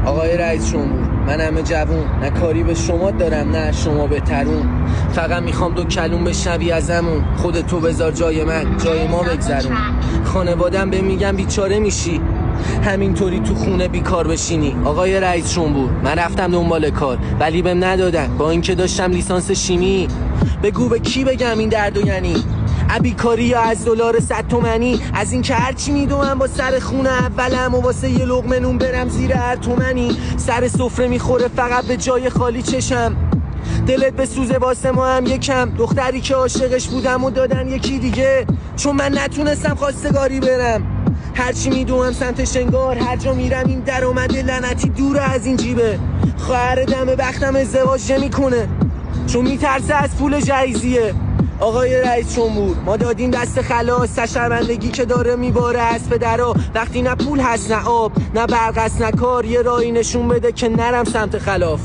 آقای رئیس جمهور، من همه جوون، نه کاری به شما دارم نه شما به ترون. فقط میخوام دو کلون بشنوی ازمون. خودتو بذار جای من، جای ما بگذرون. خانوادم به میگم بیچاره میشی همینطوری تو خونه بیکار بشینی. آقای رئیس جمهور، من رفتم دنبال کار ولی بهم ندادن با اینکه داشتم لیسانس شیمی. بگو به کی بگم این دردو یعنی بیکاری یا از دلار 100 تومنی؟ از این که هرچی میدوم با سر خونه اولم و واسه یه لقمه نون برم زیر هر تومنی. سر سفره میخوره فقط به جای خالی چشم. دلت به سوزه واسه ما هم یکم. دختری که عاشقش بودم و دادن یکی دیگه چون من نتونستم خواستگاری برم. هرچی میدوم سمت شنگار، هر جا میرم این درآمد لعنتی دور از این جیبه. خواهر دم بختم ازدواج نمیکنه چون میترسه از پول جایزیه. آقای رئیس جمهور، ما دادیم دست خلاص، شرمندگی که داره میباره از پدرها. وقتی نه پول هست نه آب نه برق هست نه کار، یه راهی نشون بده که نرم سمت خلاف.